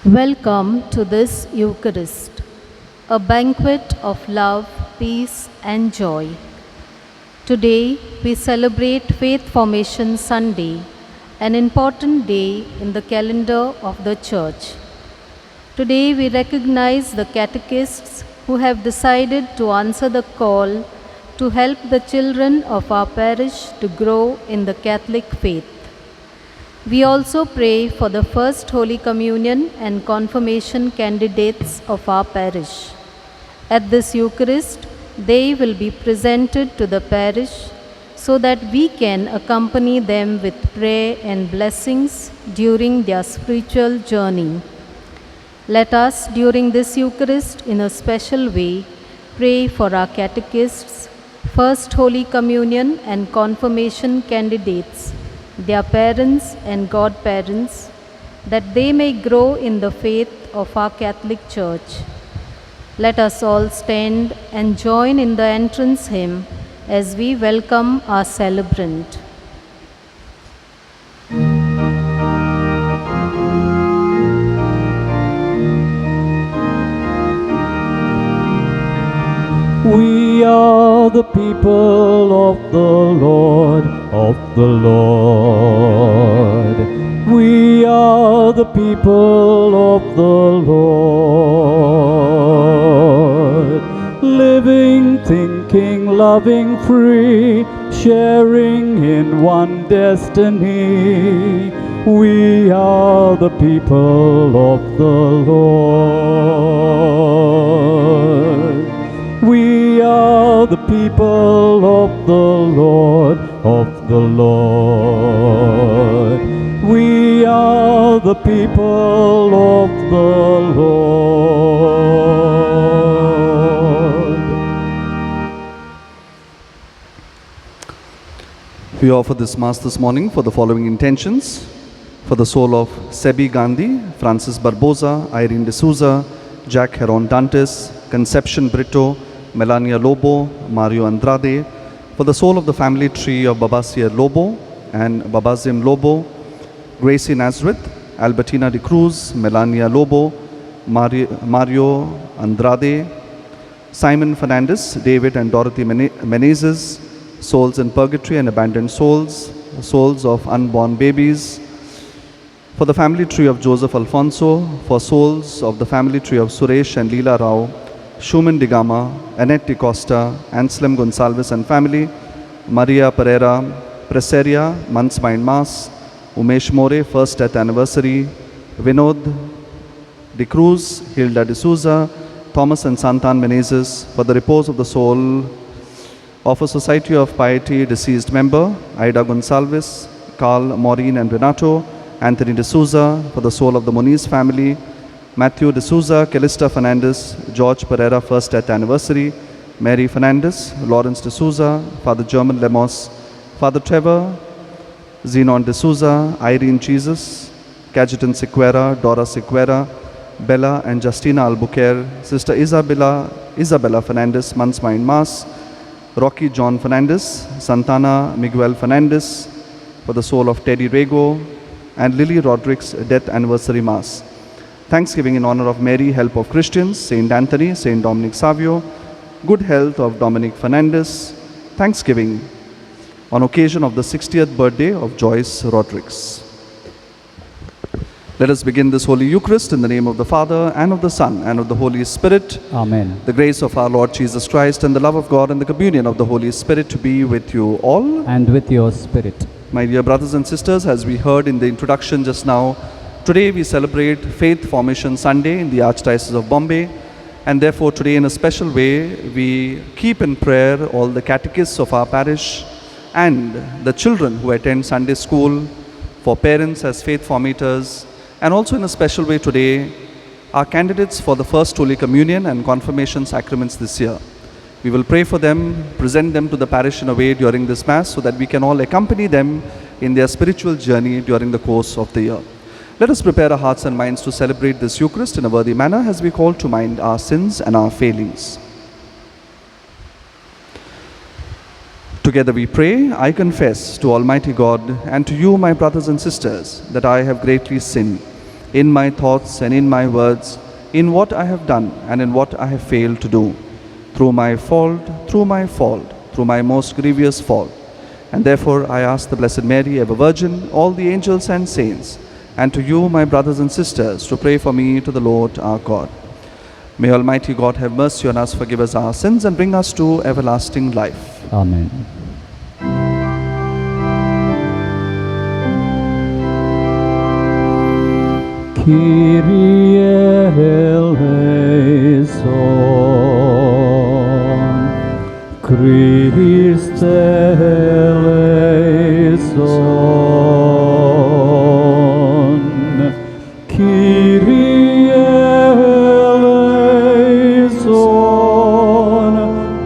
Welcome to this Eucharist, a banquet of love, peace, and joy. Today we celebrate Faith Formation Sunday, an important day in the calendar of the Church. Today we recognize the catechists who have decided to answer the call to help the children of our parish to grow in the Catholic faith. We also pray for the First Holy Communion and Confirmation candidates of our parish. At this Eucharist, they will be presented to the parish so that we can accompany them with prayer and blessings during their spiritual journey. Let us, during this Eucharist, in a special way, pray for our catechists, First Holy Communion and Confirmation candidates, their parents and godparents, that they may grow in the faith of our Catholic Church. Let us all stand and join in the entrance hymn as we welcome our celebrant. We are the people of the Lord, of the Lord. We are the people of the Lord. Living, thinking, loving, free, sharing in one destiny. We are the people of the Lord. We are the people of the Lord, of the Lord. We are the people of the Lord. We offer this Mass this morning for the following intentions: for the soul of Sebi Gandhi, Francis Barbosa, Irene D'Souza, Jack Heron Dantes, Conception Brito, Melania Lobo, Mario Andrade, for the soul of the family tree of Babasier Lobo and Babazim Lobo, Gracie Nazareth, Albertina de Cruz, Melania Lobo, Mario Andrade, Simon Fernandez, David and Dorothy Menezes, souls in purgatory and abandoned souls, souls of unborn babies, for the family tree of Joseph Alfonso, for souls of the family tree of Suresh and Leela Rao, Shuman Digama, Annette Di Costa, Anselm Gonsalves and family, Maria Pereira, Preseria, Months Mind Mass, Umesh More, first death anniversary, Vinod De Cruz, Hilda D'Souza, Thomas and Santan Menezes, for the repose of the soul of a Society of Piety deceased member, Aida Gonsalves, Carl, Maureen and Renato, Anthony D'Souza, for the soul of the Moniz family, Matthew D'Souza, Calista Fernandez, George Pereira, first death anniversary, Mary Fernandez, Lawrence D'Souza, Father German Lemos, Father Trevor, Zenon D'Souza, Irene Jesus, Cajetan Sequeira, Dora Sequeira, Bella and Justina Albuquerque, Sister Isabella Fernandez, Months Mind Mass, Rocky John Fernandez, Santana Miguel Fernandez, for the soul of Teddy Rego, and Lily Rodriguez, death anniversary Mass. Thanksgiving in honor of Mary, help of Christians, Saint Anthony, Saint Dominic Savio, good health of Dominic Fernandez. Thanksgiving on occasion of the 60th birthday of Joyce Rodriguez. Let us begin this Holy Eucharist in the name of the Father, and of the Son, and of the Holy Spirit. Amen. The grace of our Lord Jesus Christ, and the love of God, and the communion of the Holy Spirit to be with you all. And with your spirit. My dear brothers and sisters, as we heard in the introduction just now, today we celebrate Faith Formation Sunday in the Archdiocese of Bombay, and therefore today in a special way we keep in prayer all the catechists of our parish and the children who attend Sunday school, for parents as faith formators, and also in a special way today our candidates for the First Holy Communion and Confirmation sacraments this year. We will pray for them, present them to the parish in a way during this Mass so that we can all accompany them in their spiritual journey during the course of the year. Let us prepare our hearts and minds to celebrate this Eucharist in a worthy manner as we call to mind our sins and our failings. Together we pray, I confess to Almighty God and to you, my brothers and sisters, that I have greatly sinned in my thoughts and in my words, in what I have done and in what I have failed to do, through my fault, through my most grievous fault. And therefore I ask the Blessed Mary, ever Virgin, all the angels and saints, and to you, my brothers and sisters, to pray for me to the Lord our God. May Almighty God have mercy on us, forgive us our sins, and bring us to everlasting life. Amen. Kyrie eleison, Christe eleison, Kyrie eleison,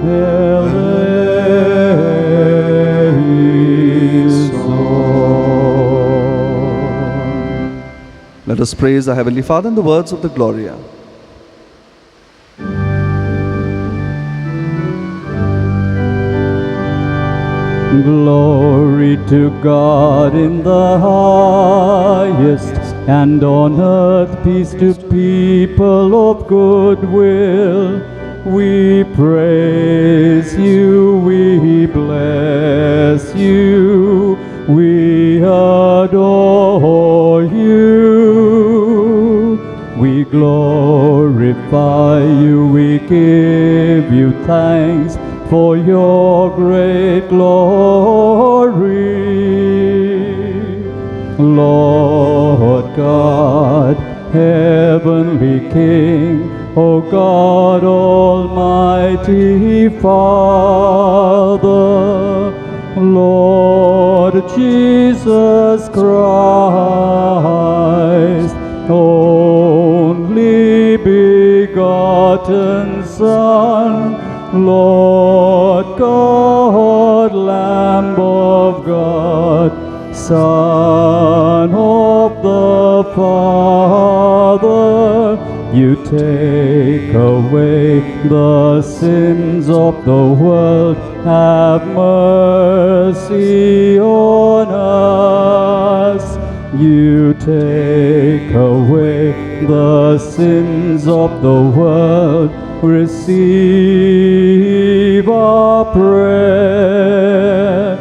eleison. Let us praise our Heavenly Father in the words of the Gloria. Glory to God in the highest, and on earth peace to people of good will. We praise you, we bless you, we adore you. We glorify you, we give you thanks for your great glory. Lord God, heavenly King, O God, Almighty Father, Lord Jesus Christ, only begotten Son, Lord God, Lamb of God, Son of the Father, you take away the sins of the world, have mercy on us. You take away the sins of the world, receive our prayer.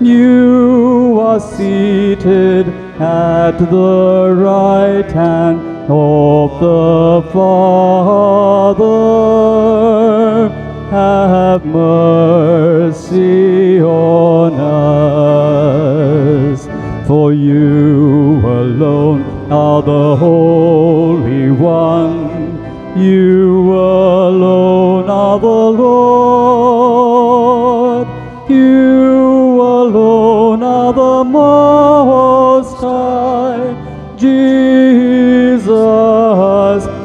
You are seated at the right hand of the Father. Have mercy on us. For you alone are the Holy One. You alone are the Lord. You alone are the Most High. Jesus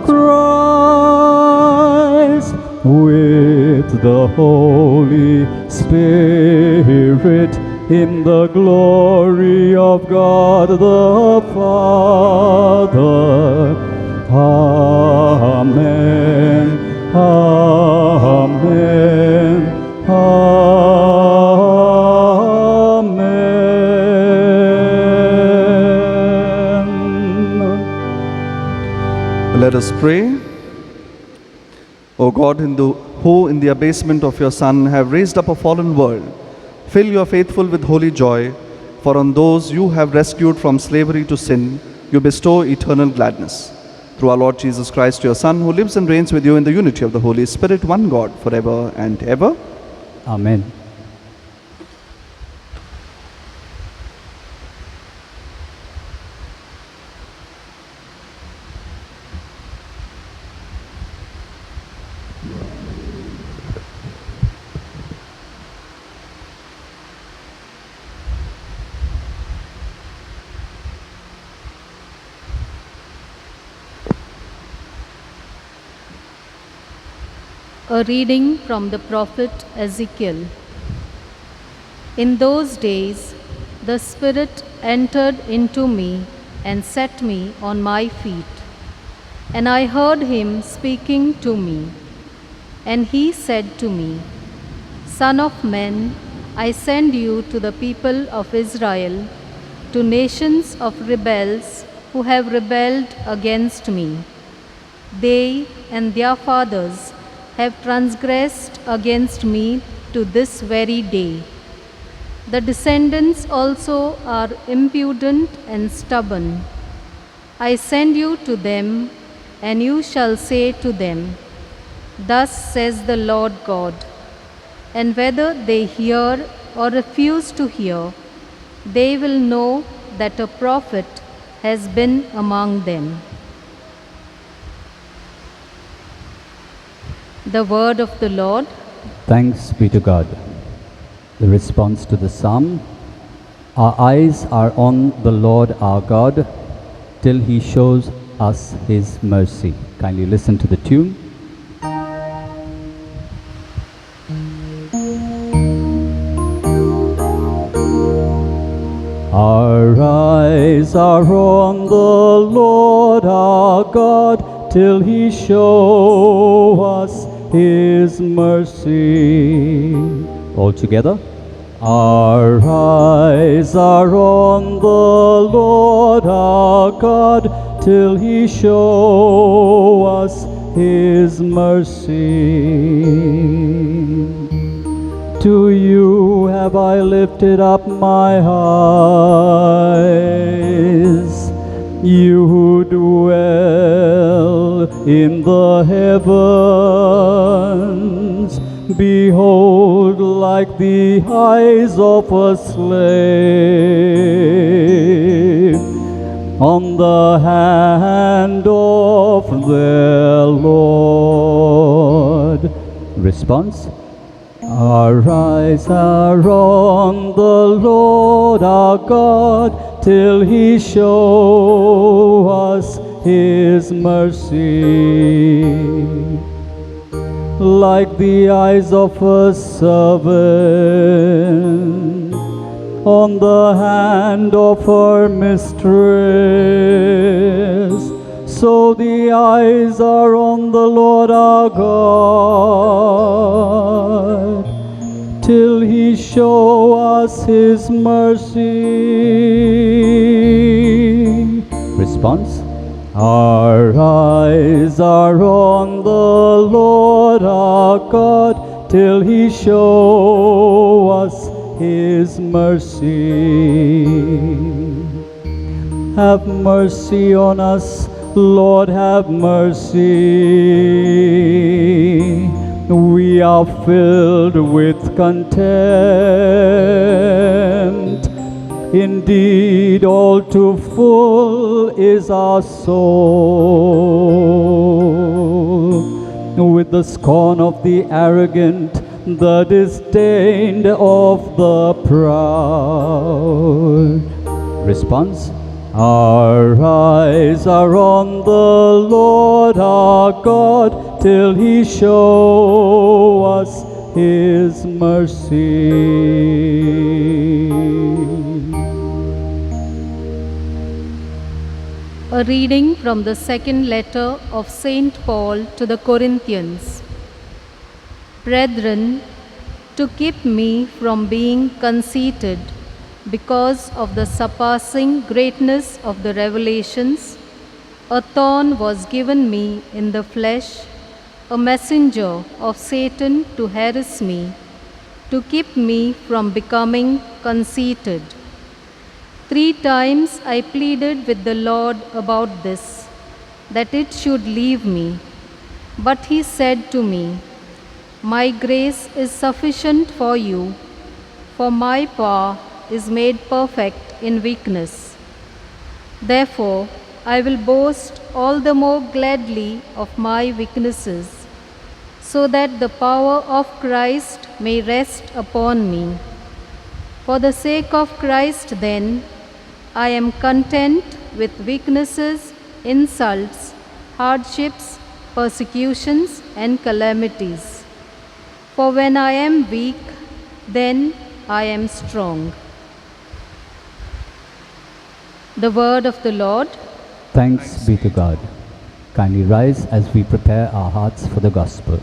Christ, with the Holy Spirit, in the glory of God the Father. Amen. Amen. Amen. Let us pray. O God, who in the abasement of your Son have raised up a fallen world, fill your faithful with holy joy, for on those you have rescued from slavery to sin, you bestow eternal gladness. Through our Lord Jesus Christ, your Son, who lives and reigns with you in the unity of the Holy Spirit, one God, forever and ever. Amen. A reading from the prophet Ezekiel. In those days, the Spirit entered into me and set me on my feet. And I heard him speaking to me. And he said to me, Son of man, I send you to the people of Israel, to nations of rebels who have rebelled against me. They and their fathers have transgressed against me to this very day. The descendants also are impudent and stubborn. I send you to them, and you shall say to them, Thus says the Lord God. And whether they hear or refuse to hear, they will know that a prophet has been among them. The word of the Lord. Thanks be to God. The response to the psalm: Our eyes are on the Lord our God till he shows us his mercy. Kindly listen to the tune. Our eyes are on the Lord our God till he show us his mercy. All together. Our eyes are on the Lord our God till he show us his mercy. To you have I lifted up my eyes, you who dwell in the heavens. Behold, like the eyes of a slave on the hand of their Lord. Response: Our eyes are on the Lord our God till he show us his mercy. Like the eyes of a servant on the hand of her mistress, so the eyes are on the Lord our God till he show us his mercy. Response: Our eyes are on the Lord our God till he show us his mercy. Have mercy on us, Lord, have mercy. We are filled with contempt. Indeed, all too full is our soul with the scorn of the arrogant, the disdain of the proud. Response: Our eyes are on the Lord our God till he show us his mercy. A reading from the second letter of Saint Paul to the Corinthians. Brethren, to keep me from being conceited because of the surpassing greatness of the revelations, a thorn was given me in the flesh, a messenger of Satan to harass me, to keep me from becoming conceited. 3 times I pleaded with the Lord about this, that it should leave me. But he said to me, My grace is sufficient for you, for my power is made perfect in weakness. Therefore, I will boast all the more gladly of my weaknesses, so that the power of Christ may rest upon me. For the sake of Christ, then, I am content with weaknesses, insults, hardships, persecutions, and calamities. For when I am weak, then I am strong. The word of the Lord. Thanks be to God. Kindly rise as we prepare our hearts for the gospel.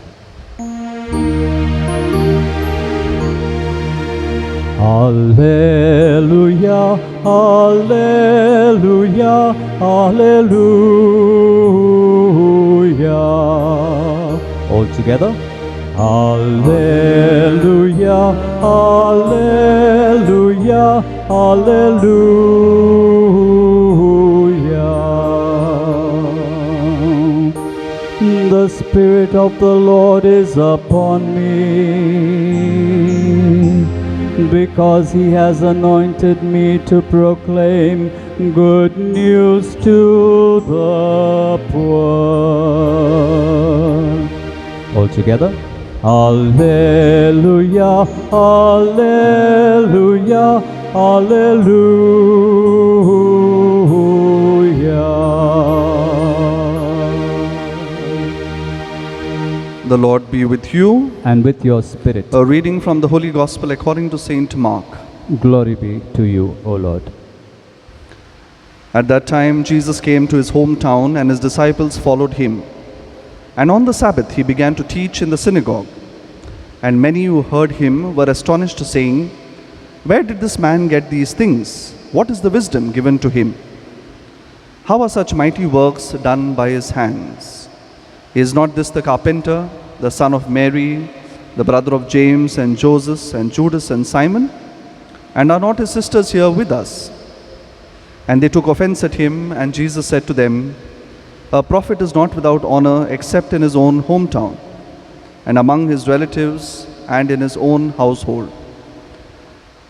Alleluia, Alleluia, Alleluia. All together. Alleluia, Alleluia, Alleluia. The Spirit of the Lord is upon me, because He has anointed me to proclaim good news to the poor. All together. Alleluia, Alleluia, Alleluia. The Lord be with you. And with your spirit. A reading from the Holy Gospel according to Saint Mark. Glory be to you, O Lord. At that time, Jesus came to his hometown, and his disciples followed him. And on the Sabbath, he began to teach in the synagogue. And many who heard him were astonished, saying, "Where did this man get these things? What is the wisdom given to him? How are such mighty works done by his hands? Is not this the carpenter, the son of Mary, the brother of James and Joseph and Judas and Simon? And are not his sisters here with us?" And they took offense at him, and Jesus said to them, "A prophet is not without honor except in his own hometown, and among his relatives, and in his own household."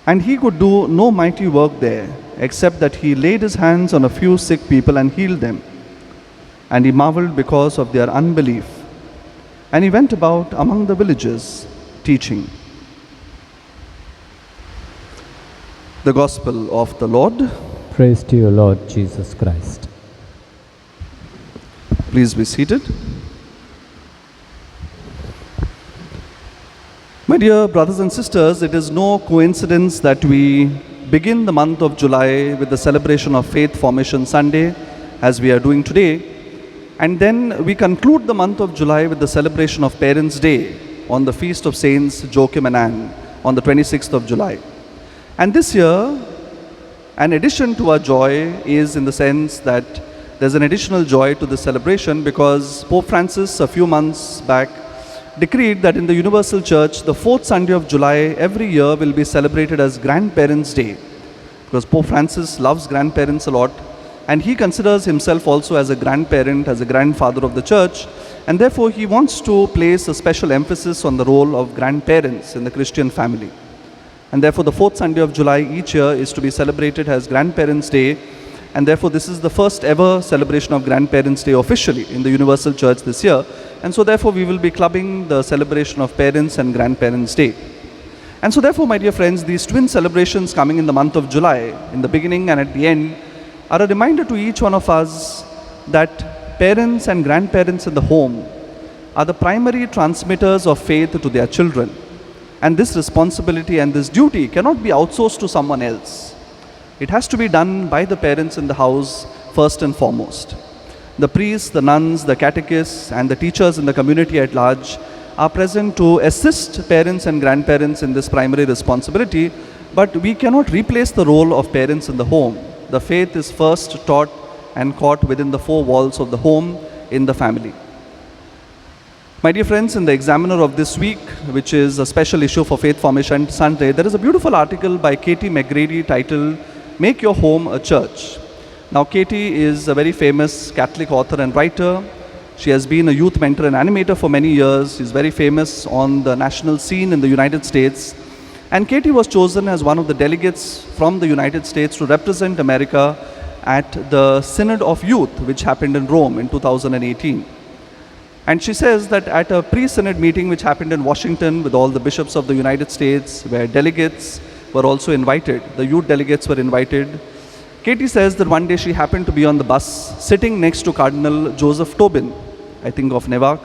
And he could do no mighty work there, except that he laid his hands on a few sick people and healed them. And he marveled because of their unbelief. And he went about among the villages, teaching. The Gospel of the Lord. Praise to you, Lord Jesus Christ. Please be seated. My dear brothers and sisters, it is no coincidence that we begin the month of July with the celebration of Faith Formation Sunday, as we are doing today, and then we conclude the month of July with the celebration of Parents' Day on the feast of Saints Joachim and Anne on the 26th of July. And this year, an addition to our joy is in the sense that there's an additional joy to this celebration, because Pope Francis a few months back decreed that in the Universal Church, the fourth Sunday of July every year will be celebrated as Grandparents' Day, because Pope Francis loves grandparents a lot, and he considers himself also as a grandparent, as a grandfather of the Church, and therefore he wants to place a special emphasis on the role of grandparents in the Christian family. And therefore the fourth Sunday of July each year is to be celebrated as Grandparents' Day, and therefore this is the first ever celebration of Grandparents' Day officially in the Universal Church this year. And so therefore we will be clubbing the celebration of Parents and Grandparents' Day. And so therefore, my dear friends, these twin celebrations coming in the month of July, in the beginning and at the end, are a reminder to each one of us that parents and grandparents in the home are the primary transmitters of faith to their children. And this responsibility and this duty cannot be outsourced to someone else. It has to be done by the parents in the house first and foremost. The priests, the nuns, the catechists, and the teachers in the community at large are present to assist parents and grandparents in this primary responsibility, but we cannot replace the role of parents in the home. The faith is first taught and caught within the four walls of the home, in the family. My dear friends, in the Examiner of this week, which is a special issue for Faith Formation Sunday, there is a beautiful article by Katie McGrady titled, "Make Your Home a Church." Now, Katie is a very famous Catholic author and writer. She has been a youth mentor and animator for many years. She's very famous on the national scene in the United States. And Katie was chosen as one of the delegates from the United States to represent America at the Synod of Youth, which happened in Rome in 2018. And she says that at a pre-Synod meeting which happened in Washington with all the bishops of the United States, where delegates were also invited, the youth delegates were invited, Katie says that one day she happened to be on the bus sitting next to Cardinal Joseph Tobin, I think of Newark,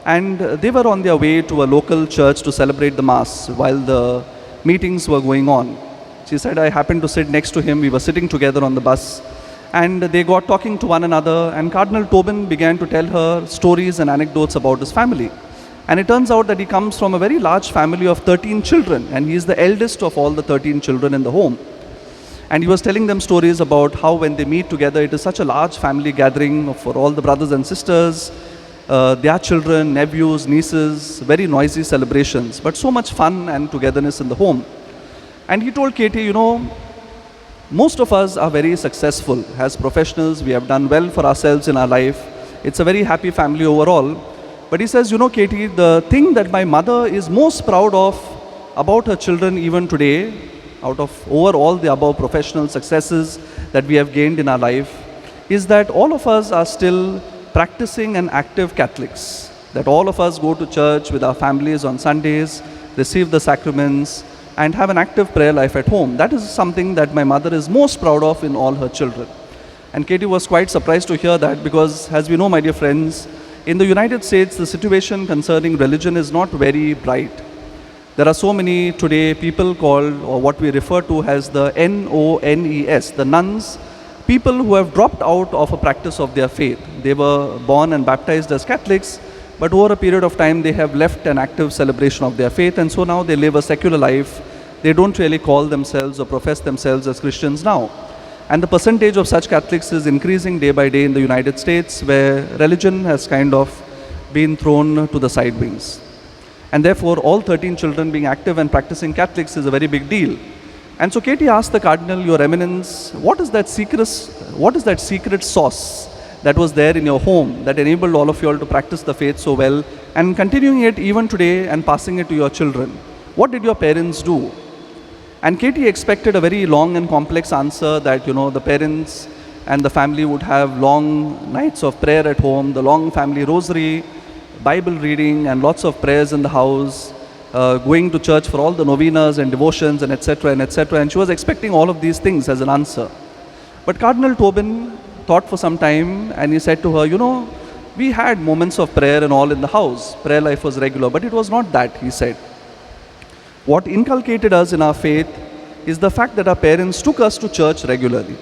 and they were on their way to a local church to celebrate the Mass while the meetings were going on. She said, "I happened to sit next to him, we were sitting together on the bus, and they got talking to one another, and Cardinal Tobin began to tell her stories and anecdotes about his family. And it turns out that he comes from a very large family of 13 children, and he is the eldest of all the 13 children in the home. And he was telling them stories about how when they meet together, it is such a large family gathering for all the brothers and sisters, their children, nephews, nieces, very noisy celebrations, but so much fun and togetherness in the home. And he told Katie, you know, most of us are very successful as professionals. We have done well for ourselves in our life. It's a very happy family overall. But he says, you know, Katie, the thing that my mother is most proud of about her children even today, out of over all the above professional successes that we have gained in our life, is that all of us are still practicing and active Catholics. That all of us go to church with our families on Sundays, receive the sacraments, and have an active prayer life at home. That is something that my mother is most proud of in all her children. And Katie was quite surprised to hear that, because as we know, my dear friends, in the United States, the situation concerning religion is not very bright. There are so many today people called, or what we refer to as the NONES, the nuns, people who have dropped out of a practice of their faith. They were born and baptized as Catholics, but over a period of time they have left an active celebration of their faith, and so now they live a secular life. They don't really call themselves or profess themselves as Christians now. And the percentage of such Catholics is increasing day by day in the United States, where religion has kind of been thrown to the side wings. And therefore, all 13 children being active and practicing Catholics is a very big deal. And so Katie asked the Cardinal, Your Eminence, what is that secret sauce that was there in your home that enabled all of you all to practice the faith so well and continuing it even today and passing it to your children? What did your parents do? And Katie expected a very long and complex answer that, you know, the parents and the family would have long nights of prayer at home, the long family rosary, Bible reading, and lots of prayers in the house, going to church for all the novenas and devotions, and etc. and etc. And she was expecting all of these things as an answer. But Cardinal Tobin thought for some time, and he said to her, you know, we had moments of prayer and all in the house. Prayer life was regular, but it was not that, he said. What inculcated us in our faith is the fact that our parents took us to church regularly.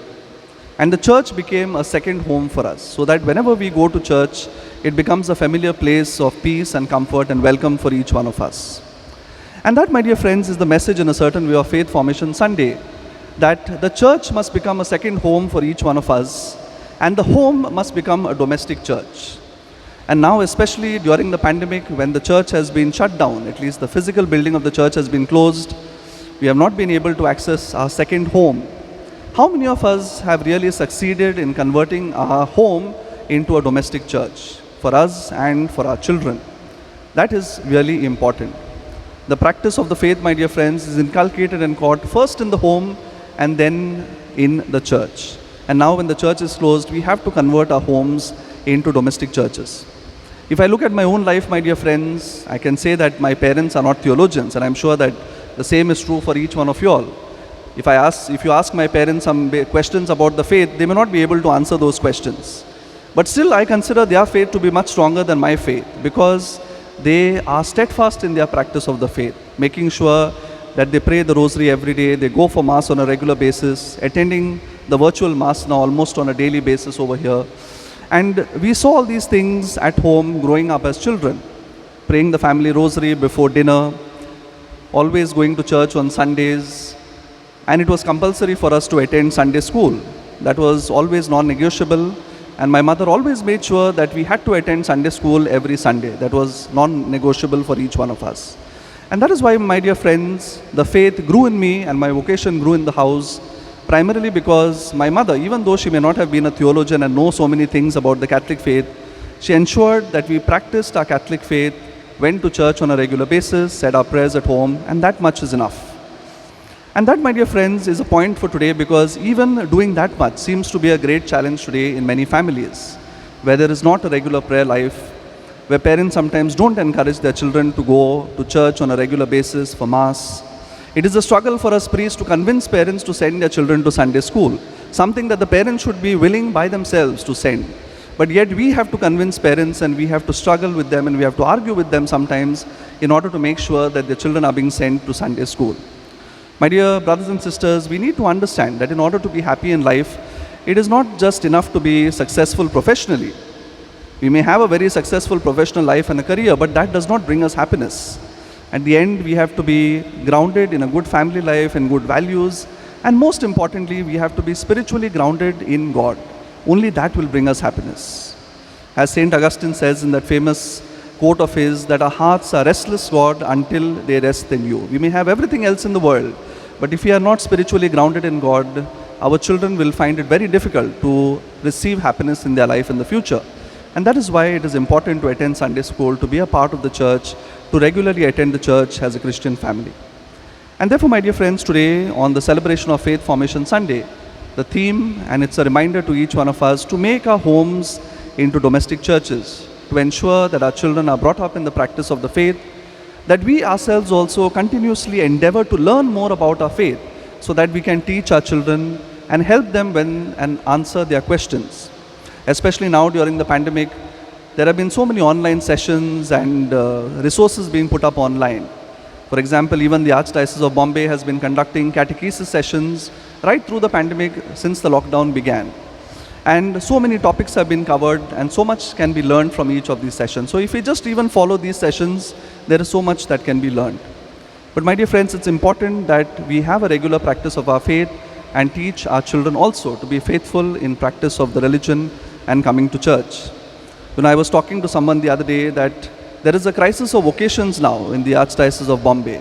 And the church became a second home for us, so that whenever we go to church, it becomes a familiar place of peace and comfort and welcome for each one of us. And that, my dear friends, is the message in a certain way of Faith Formation Sunday, that the church must become a second home for each one of us, and the home must become a domestic church. And now, especially during the pandemic, when the church has been shut down, at least the physical building of the church has been closed, we have not been able to access our second home. How many of us have really succeeded in converting our home into a domestic church for us and for our children? That is really important. The practice of the faith, my dear friends, is inculcated and taught first in the home and then in the church. And now when the church is closed, we have to convert our homes into domestic churches. If I look at my own life, my dear friends, I can say that my parents are not theologians, and I'm sure that the same is true for each one of you all. If you ask my parents some questions about the faith, they may not be able to answer those questions. But still, I consider their faith to be much stronger than my faith, because they are steadfast in their practice of the faith, making sure that they pray the rosary every day, they go for Mass on a regular basis, attending the virtual Mass now almost on a daily basis over here. And we saw all these things at home growing up as children, praying the family rosary before dinner, always going to church on Sundays, and it was compulsory for us to attend Sunday school. That was always non-negotiable, and my mother always made sure that we had to attend Sunday school every Sunday. That was non-negotiable for each one of us. And that is why, my dear friends, the faith grew in me and my vocation grew in the house, primarily because my mother, even though she may not have been a theologian and know so many things about the Catholic faith, she ensured that we practiced our Catholic faith, went to church on a regular basis, said our prayers at home, and that much is enough. And that, my dear friends, is a point for today, because even doing that much seems to be a great challenge today in many families, where there is not a regular prayer life, where parents sometimes don't encourage their children to go to church on a regular basis for Mass. It is a struggle for us priests to convince parents to send their children to Sunday school, something that the parents should be willing by themselves to send. But yet we have to convince parents, and we have to struggle with them, and we have to argue with them sometimes in order to make sure that their children are being sent to Sunday school. My dear brothers and sisters, we need to understand that in order to be happy in life, it is not just enough to be successful professionally. We may have a very successful professional life and a career, but that does not bring us happiness. At the end, we have to be grounded in a good family life and good values, and most importantly, we have to be spiritually grounded in God. Only that will bring us happiness. As Saint Augustine says in that famous quote of his, that our hearts are restless, God, until they rest in you. We may have everything else in the world, but if we are not spiritually grounded in God, our children will find it very difficult to receive happiness in their life in the future. And that is why it is important to attend Sunday school, to be a part of the church, to regularly attend the church as a Christian family. And therefore, my dear friends, today on the celebration of Faith Formation Sunday, the theme, and it's a reminder to each one of us to make our homes into domestic churches, to ensure that our children are brought up in the practice of the faith, that we ourselves also continuously endeavor to learn more about our faith so that we can teach our children and help them when and answer their questions. Especially now during the pandemic, there have been so many online sessions and resources being put up online. For example, even the Archdiocese of Bombay has been conducting catechesis sessions right through the pandemic since the lockdown began. And so many topics have been covered and so much can be learned from each of these sessions. So if we just even follow these sessions, there is so much that can be learned. But my dear friends, it's important that we have a regular practice of our faith and teach our children also to be faithful in practice of the religion and coming to church. When I was talking to someone the other day that there is a crisis of vocations now in the Archdiocese of Bombay,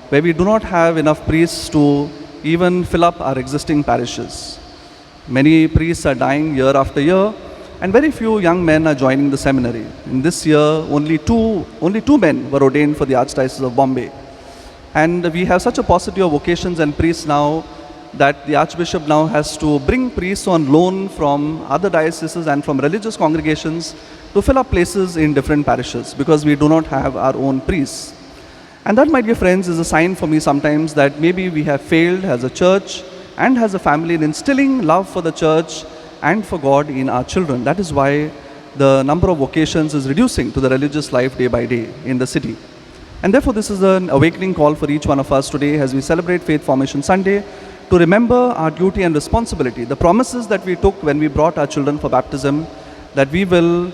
where we do not have enough priests to even fill up our existing parishes. Many priests are dying year after year, and very few young men are joining the seminary. In this year, only two men were ordained for the Archdiocese of Bombay. And we have such a paucity of vocations and priests now that the Archbishop now has to bring priests on loan from other dioceses and from religious congregations to fill up places in different parishes because we do not have our own priests. And that, my dear friends, is a sign for me sometimes that maybe we have failed as a church and as a family in instilling love for the church and for God in our children. That is why the number of vocations is reducing to the religious life day by day in the city. And therefore, this is an awakening call for each one of us today as we celebrate Faith Formation Sunday, to remember our duty and responsibility, the promises that we took when we brought our children for baptism, that we will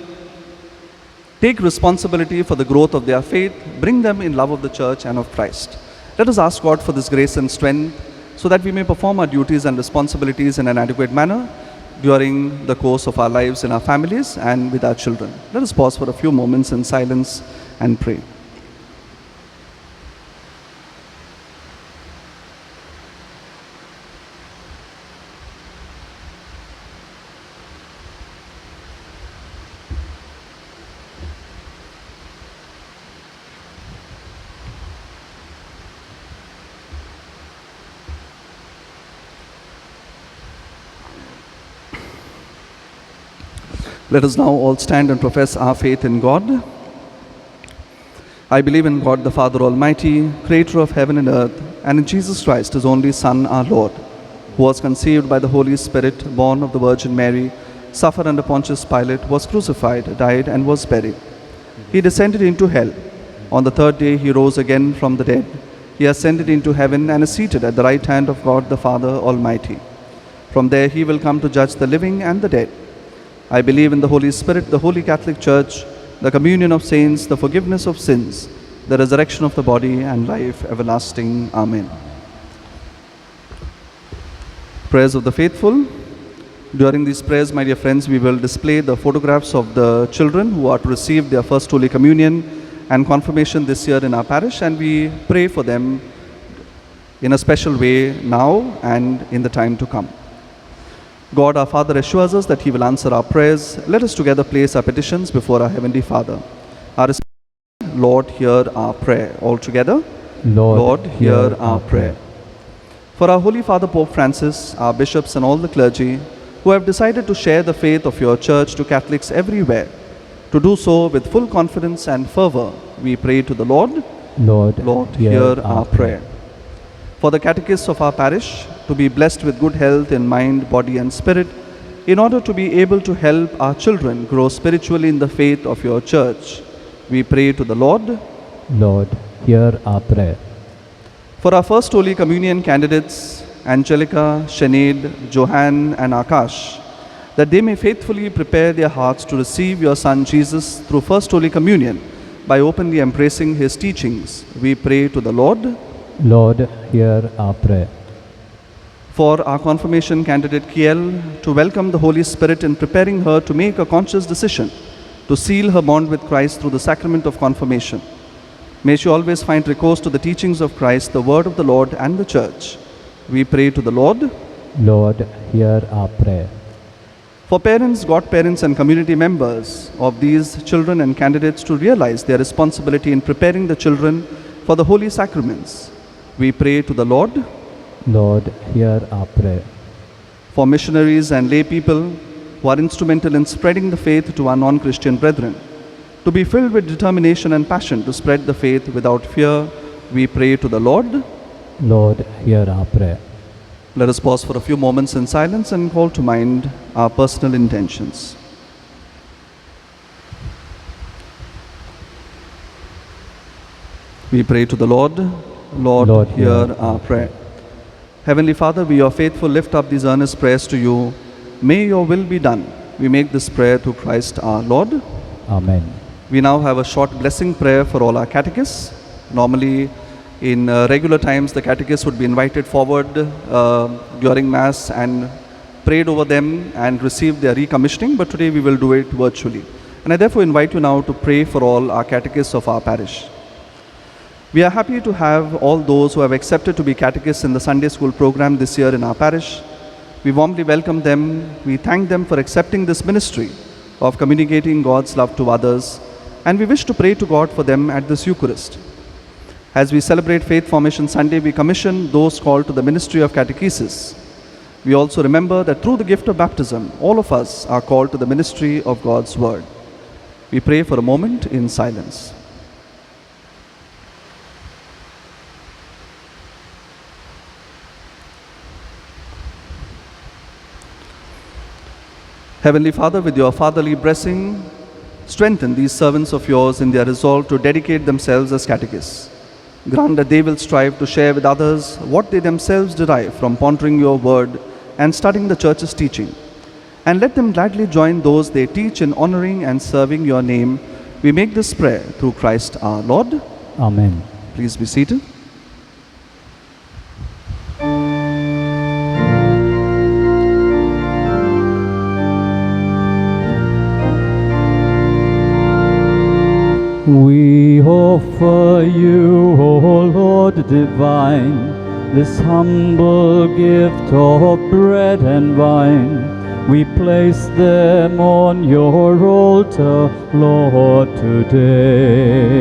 take responsibility for the growth of their faith, bring them in love of the church and of Christ. Let us ask God for this grace and strength so that we may perform our duties and responsibilities in an adequate manner during the course of our lives in our families and with our children. Let us pause for a few moments in silence and pray. Let us now all stand and profess our faith in God. I believe in God the Father Almighty, creator of heaven and earth, and in Jesus Christ, his only Son, our Lord, who was conceived by the Holy Spirit, born of the Virgin Mary, suffered under Pontius Pilate, was crucified, died, and was buried. He descended into hell. On the third day he rose again from the dead. He ascended into heaven and is seated at the right hand of God the Father Almighty. From there he will come to judge the living and the dead. I believe in the Holy Spirit, the Holy Catholic Church, the communion of saints, the forgiveness of sins, the resurrection of the body, and life everlasting. Amen. Prayers of the faithful. During these prayers, my dear friends, we will display the photographs of the children who are to receive their first Holy Communion and confirmation this year in our parish, and we pray for them in a special way now and in the time to come. God our Father assures us that He will answer our prayers. Let us together place our petitions before our Heavenly Father. Our Lord, hear our prayer. All together. Lord, hear our prayer. For our Holy Father Pope Francis, our bishops and all the clergy who have decided to share the faith of your church to Catholics everywhere, to do so with full confidence and fervor, we pray to the Lord. Lord, hear our prayer. For the catechists of our parish, to be blessed with good health in mind, body and spirit, in order to be able to help our children grow spiritually in the faith of your church, we pray to the Lord. Lord, hear our prayer. For our first Holy Communion candidates, Angelica, Sinead, Johan and Akash, that they may faithfully prepare their hearts to receive your Son Jesus through First Holy Communion by openly embracing his teachings. We pray to the Lord. Lord, hear our prayer. For our confirmation candidate Kiel, to welcome the Holy Spirit in preparing her to make a conscious decision to seal her bond with Christ through the sacrament of confirmation. May she always find recourse to the teachings of Christ, the word of the Lord and the Church. We pray to the Lord. Lord, hear our prayer. For parents, godparents and community members of these children and candidates to realize their responsibility in preparing the children for the holy sacraments, we pray to the Lord. Lord, hear our prayer. For missionaries and lay people who are instrumental in spreading the faith to our non-Christian brethren, to be filled with determination and passion to spread the faith without fear, we pray to the Lord. Lord, hear our prayer. Let us pause for a few moments in silence and call to mind our personal intentions. We pray to the Lord. Lord, hear our prayer. Heavenly Father, we, your faithful, lift up these earnest prayers to you. May your will be done. We make this prayer through Christ our Lord. Amen. We now have a short blessing prayer for all our catechists. Normally, in regular times, the catechists would be invited forward during Mass and prayed over them and received their recommissioning, but today we will do it virtually. And I therefore invite you now to pray for all our catechists of our parish. We are happy to have all those who have accepted to be catechists in the Sunday school program this year in our parish. We warmly welcome them. We thank them for accepting this ministry of communicating God's love to others, and we wish to pray to God for them at this Eucharist. As we celebrate Faith Formation Sunday, we commission those called to the ministry of catechesis. We also remember that through the gift of baptism, all of us are called to the ministry of God's Word. We pray for a moment in silence. Heavenly Father, with your fatherly blessing, strengthen these servants of yours in their resolve to dedicate themselves as catechists. Grant that they will strive to share with others what they themselves derive from pondering your word and studying the Church's teaching. And let them gladly join those they teach in honoring and serving your name. We make this prayer through Christ our Lord. Amen. Please be seated. We offer you, O Lord divine, this humble gift of bread and wine. We place them on your altar, Lord, today.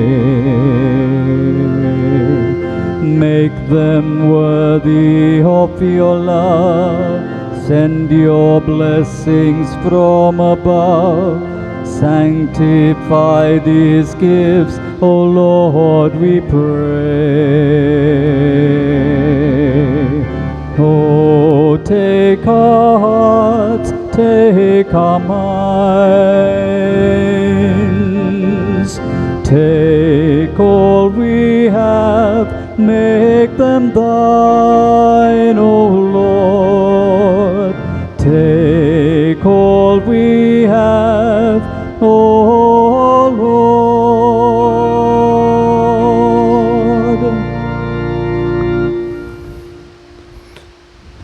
Make them worthy of your love. Send your blessings from above. Sanctify these gifts, O Lord, we pray. Oh, take our hearts, take our minds, take all we have, make them thine, O Lord. Take all we have, O Lord.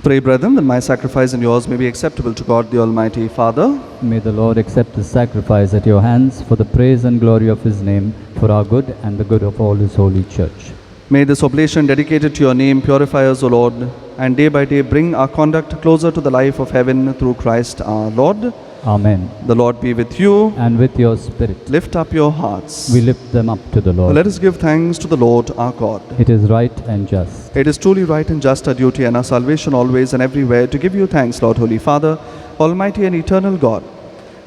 Pray, brethren, that my sacrifice and yours may be acceptable to God the Almighty Father. May the Lord accept the sacrifice at your hands for the praise and glory of his name, for our good and the good of all his holy church. May this oblation dedicated to your name purify us, O Lord, and day by day bring our conduct closer to the life of heaven through Christ our Lord. Amen. The Lord be with you. And with your spirit, Lift up your hearts. we lift them up to the Lord. Let us give thanks to the Lord our God. It is right and just. It is truly right and just, our duty and our salvation always and everywhere, to give you thanks, Lord, Holy Father, Almighty and eternal God.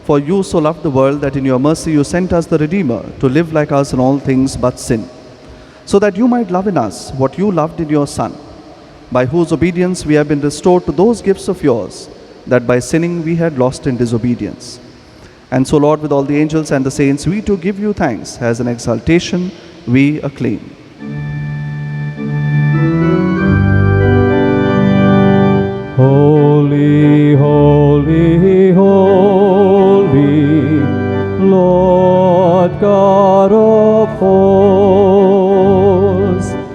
For you so loved the world that in your mercy you sent us the Redeemer to live like us in all things but sin, so that you might love in us what you loved in your Son, by whose obedience we have been restored to those gifts of yours that by sinning we had lost in disobedience. And so, Lord, with all the angels and the saints, we too give you thanks. As an exaltation, we acclaim. Holy, holy, holy. God of hosts.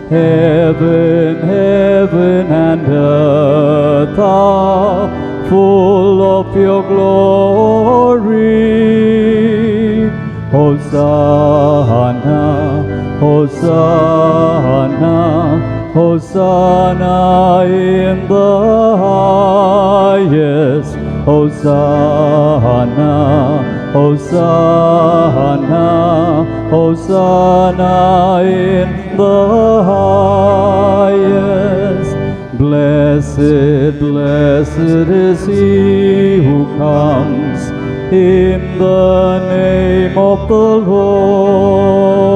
Heaven, heaven and earth are full of your glory. Hosanna, Hosanna, Hosanna in the highest. Hosanna, Hosanna, Hosanna in the highest. Blessed, blessed is he who comes in the name of the Lord.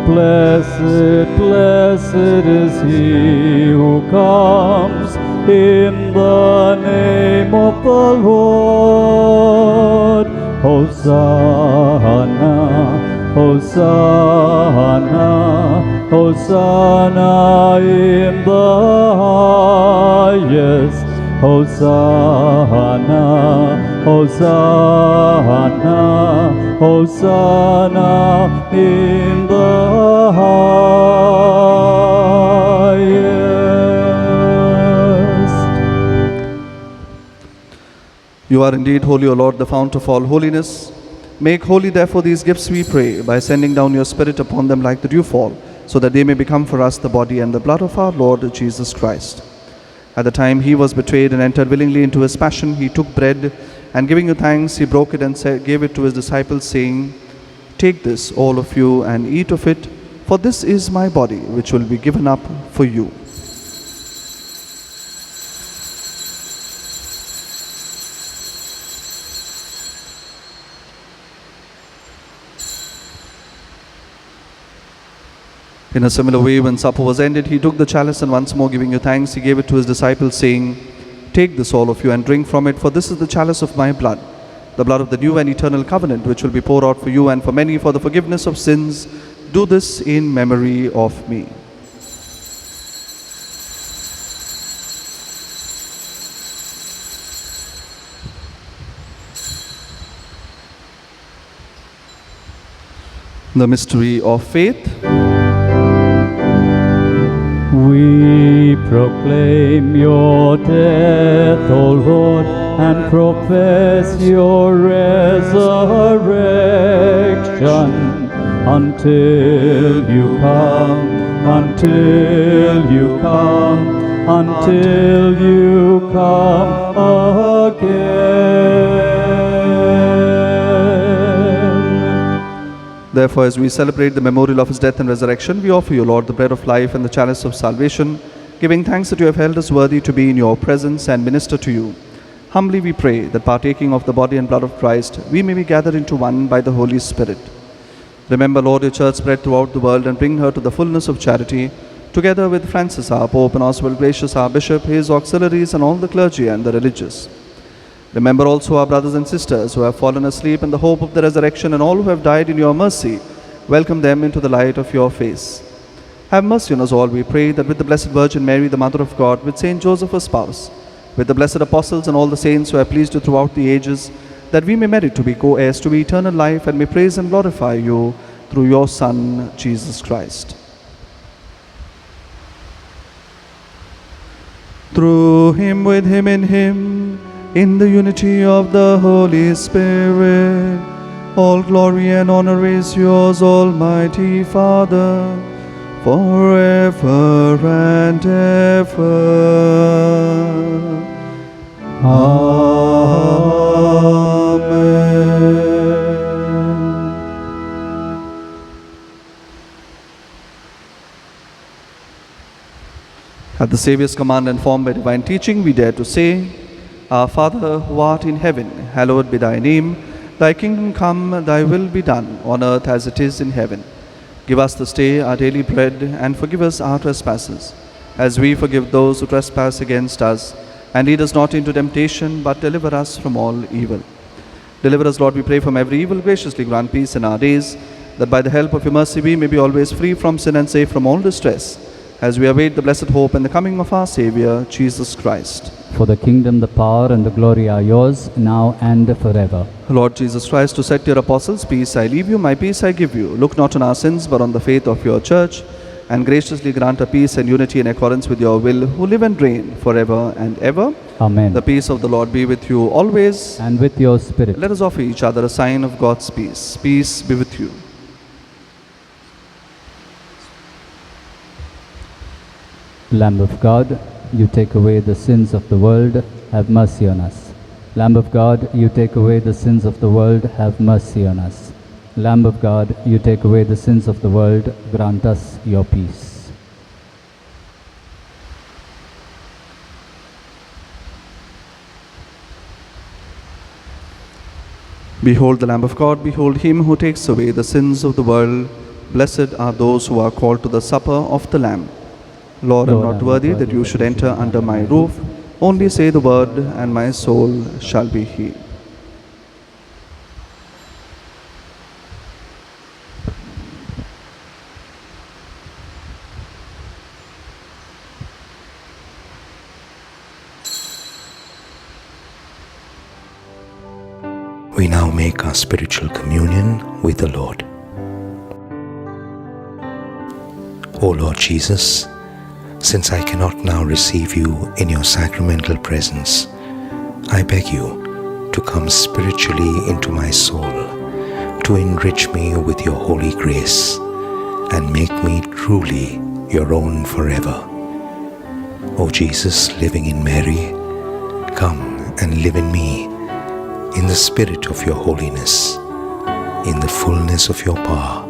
Blessed, blessed is he who comes in the name of the Lord. Hosanna, Hosanna, Hosanna in the highest. Hosanna, Hosanna, Hosanna in the highest. You are indeed holy, O Lord, the fount of all holiness. Make holy, therefore, these gifts, we pray, by sending down your Spirit upon them like the dewfall, so that they may become for us the body and the blood of our Lord Jesus Christ. At the time he was betrayed and entered willingly into his passion, he took bread, and giving you thanks, he broke it and gave it to his disciples, saying, "Take this, all of you, and eat of it, for this is my body, which will be given up for you." In a similar way, when supper was ended, he took the chalice, and once more giving you thanks, he gave it to his disciples, saying, "Take this, all of you, and drink from it, for this is the chalice of my blood, the blood of the new and eternal covenant, which will be poured out for you and for many for the forgiveness of sins. Do this in memory of me." The mystery of faith. We proclaim your death, O Lord, and profess your resurrection until you come, until you come, until you come again. Therefore, as we celebrate the memorial of his death and resurrection, we offer you, Lord, the bread of life and the chalice of salvation, giving thanks that you have held us worthy to be in your presence and minister to you. Humbly we pray that, partaking of the body and blood of Christ, we may be gathered into one by the Holy Spirit. Remember, Lord, your church spread throughout the world, and bring her to the fullness of charity, together with Francis our Pope and Oswald Gracious our Bishop, his auxiliaries, and all the clergy and the religious. Remember also our brothers and sisters who have fallen asleep in the hope of the resurrection, and all who have died in your mercy. Welcome them into the light of your face. Have mercy on us all, we pray, that with the Blessed Virgin Mary, the Mother of God, with Saint Joseph her spouse, with the blessed apostles and all the saints who have pleased you throughout the ages, that we may merit to be co-heirs to eternal life, and may praise and glorify you through your Son, Jesus Christ. Through him, with him, in the unity of the Holy Spirit, all glory and honor is yours, Almighty Father, forever and ever. Amen. At the Saviour's command and formed by divine teaching, we dare to say, Our Father, who art in heaven, hallowed be thy name. Thy kingdom come, thy will be done, on earth as it is in heaven. Give us this day our daily bread, and forgive us our trespasses, as we forgive those who trespass against us. And lead us not into temptation, but deliver us from all evil. Deliver us, Lord, we pray, from every evil. Graciously grant peace in our days, that by the help of your mercy we may be always free from sin and safe from all distress, as we await the blessed hope and the coming of our Saviour, Jesus Christ. For the kingdom, the power, and the glory are yours, now and forever. Lord Jesus Christ, who said to your apostles, "Peace I leave you, my peace I give you," look not on our sins, but on the faith of your church, and graciously grant a peace and unity in accordance with your will, who live and reign forever and ever. Amen. The peace of the Lord be with you always. And with your spirit. Let us offer each other a sign of God's peace. Peace be with you. Lamb of God, you take away the sins of the world, have mercy on us. Lamb of God, you take away the sins of the world, have mercy on us. Lamb of God, you take away the sins of the world, grant us your peace. Behold the Lamb of God, behold him who takes away the sins of the world. Blessed are those who are called to the supper of the Lamb. Lord, I am not worthy that you should enter under my roof. Only say the word, and my soul shall be healed. We now make our spiritual communion with the Lord. O Lord Jesus, since I cannot now receive you in your sacramental presence, I beg you to come spiritually into my soul, to enrich me with your holy grace, and make me truly your own forever. O Jesus, living in Mary, come and live in me, in the spirit of your holiness, in the fullness of your power,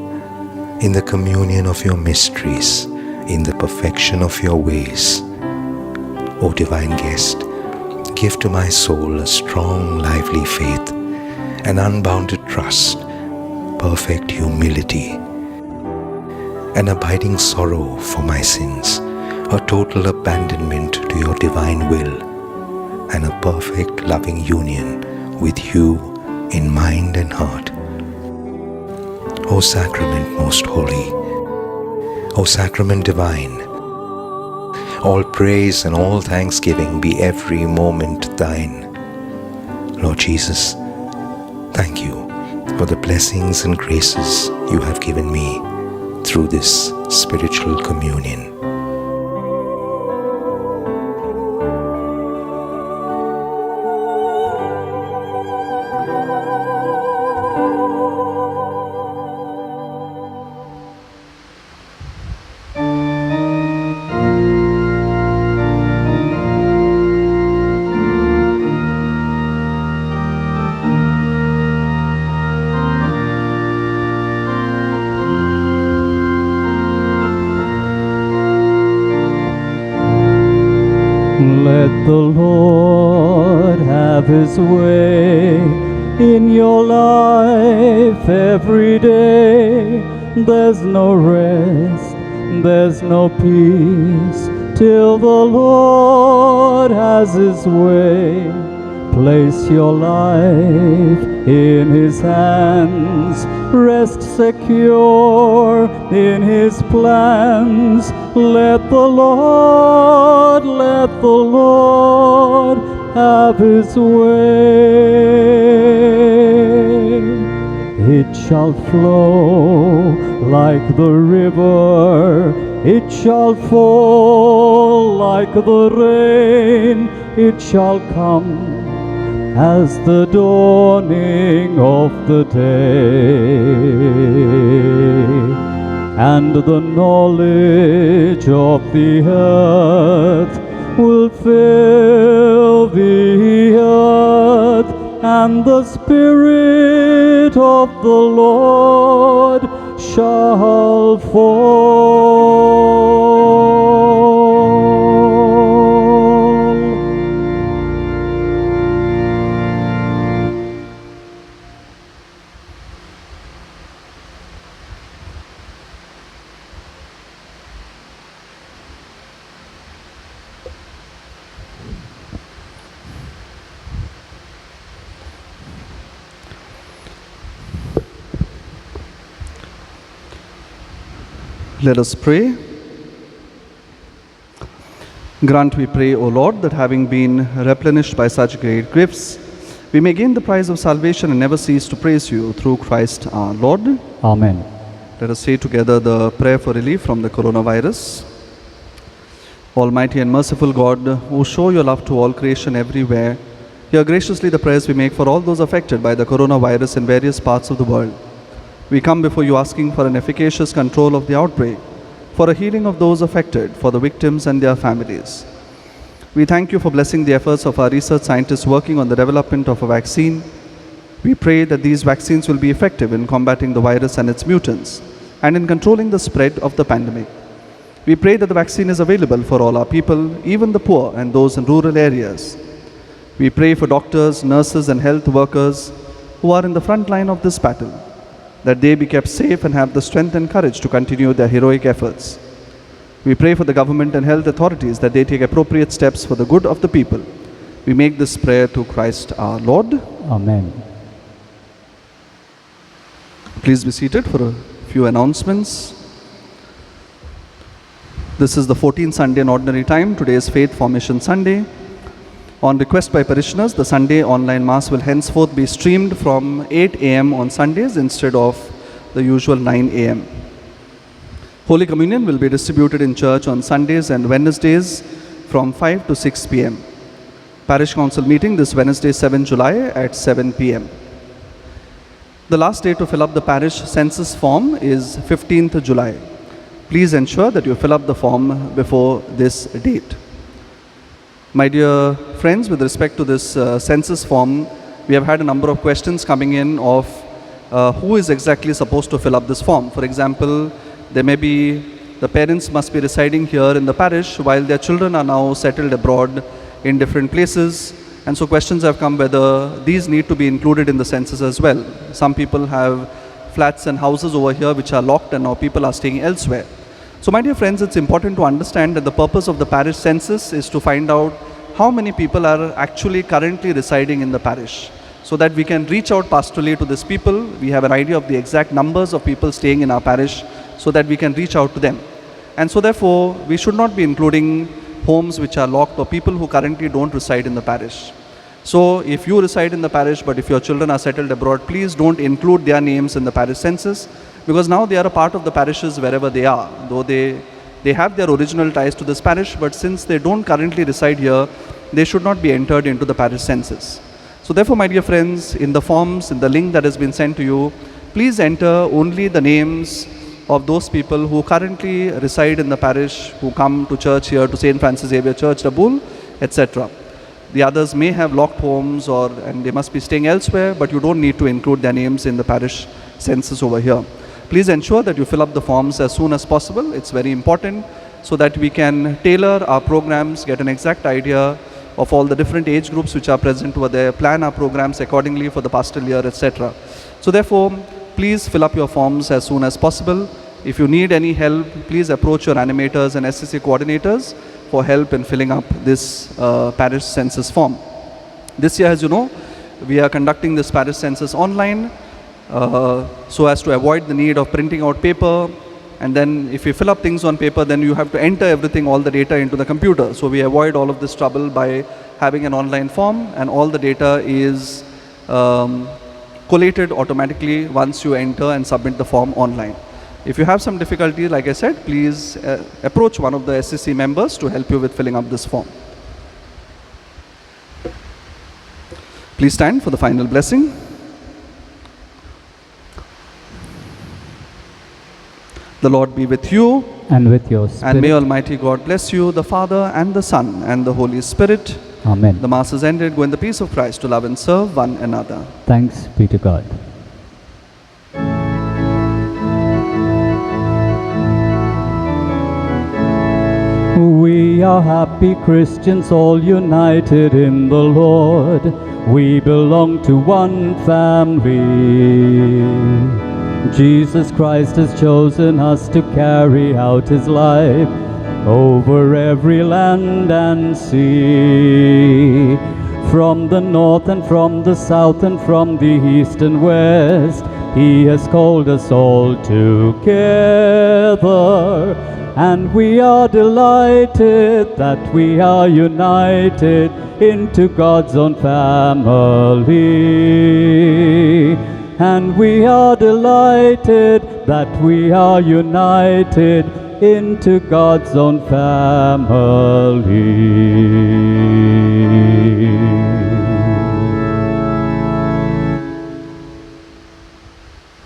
in the communion of your mysteries, in the perfection of your ways. O divine guest, give to my soul a strong, lively faith, an unbounded trust, perfect humility, an abiding sorrow for my sins, a total abandonment to your divine will, and a perfect loving union with you in mind and heart. O Sacrament most holy, O Sacrament divine, all praise and all thanksgiving be every moment thine. Lord Jesus, thank you for the blessings and graces you have given me through this spiritual communion. Let the Lord have his way in your life every day. There's no rest, there's no peace till the Lord has his way. Place your life in his hands, rest secure in his plans. Let the Lord have his way. It shall flow like the river, it shall fall like the rain, it shall come as the dawning of the day, and the knowledge of the earth will fill the earth, and the Spirit of the Lord shall fall. Let us pray. Grant, we pray, O Lord, that having been replenished by such great gifts, we may gain the prize of salvation and never cease to praise you through Christ our Lord. Amen. Let us say together the prayer for relief from the coronavirus. Almighty and merciful God, who show your love to all creation everywhere, hear graciously the prayers we make for all those affected by the coronavirus in various parts of the world. We come before you asking for an efficacious control of the outbreak, for a healing of those affected, for the victims and their families. We thank you for blessing the efforts of our research scientists working on the development of a vaccine. We pray that these vaccines will be effective in combating the virus and its mutants, and in controlling the spread of the pandemic. We pray that the vaccine is available for all our people, even the poor and those in rural areas. We pray for doctors, nurses, and health workers who are in the front line of this battle, that they be kept safe and have the strength and courage to continue their heroic efforts. We pray for the government and health authorities that they take appropriate steps for the good of the people. We make this prayer through Christ our Lord. Amen. Please be seated for a few announcements. This is the 14th Sunday in Ordinary Time. Today is Faith Formation Sunday. On request by parishioners, the Sunday online Mass will henceforth be streamed from 8 a.m. on Sundays instead of the usual 9 a.m. Holy Communion will be distributed in church on Sundays and Wednesdays from 5 to 6 p.m. Parish Council meeting this Wednesday, 7 July at 7 p.m. The last day to fill up the parish census form is 15th July. Please ensure that you fill up the form before this date. My dear friends, with respect to this census form, we have had a number of questions coming in of who is exactly supposed to fill up this form. For example, there may be, the parents must be residing here in the parish while their children are now settled abroad in different places. And so questions have come whether these need to be included in the census as well. Some people have flats and houses over here which are locked and now people are staying elsewhere. So my dear friends, it's important to understand that the purpose of the parish census is to find out how many people are actually currently residing in the parish, so that we can reach out pastorally to these people. We have an idea of the exact numbers of people staying in our parish so that we can reach out to them. And so therefore, we should not be including homes which are locked or people who currently don't reside in the parish. So if you reside in the parish, but if your children are settled abroad, please don't include their names in the parish census, because now they are a part of the parishes wherever they are. Though they have their original ties to this parish, but since they don't currently reside here, they should not be entered into the parish census. So therefore, my dear friends, in the forms, in the link that has been sent to you, please enter only the names of those people who currently reside in the parish, who come to church here to St. Francis Xavier Church, Raboul, etc. The others may have locked homes and they must be staying elsewhere, but you don't need to include their names in the parish census over here. Please ensure that you fill up the forms as soon as possible. It's very important so that we can tailor our programs, get an exact idea of all the different age groups which are present over there, plan our programs accordingly for the pastoral year, etc. So therefore, please fill up your forms as soon as possible. If you need any help, please approach your animators and SCC coordinators for help in filling up this parish census form. This year, as you know, we are conducting this parish census online so as to avoid the need of printing out paper. And then if you fill up things on paper, then you have to enter everything, all the data into the computer. So we avoid all of this trouble by having an online form, and all the data is collated automatically once you enter and submit the form online. If you have some difficulty, like I said, please approach one of the SCC members to help you with filling up this form. Please stand for the final blessing. The Lord be with you. And with your spirit. And may Almighty God bless you, the Father and the Son and the Holy Spirit. Amen. The Mass is ended. Go in the peace of Christ to love and serve one another. Thanks be to God. We are happy Christians, all united in the Lord. We belong to one family. Jesus Christ has chosen us to carry out His life over every land and sea. From the north and from the south and from the east and west, He has called us all together and we are delighted that we are united into God's own family. And we are delighted that we are united into God's own family.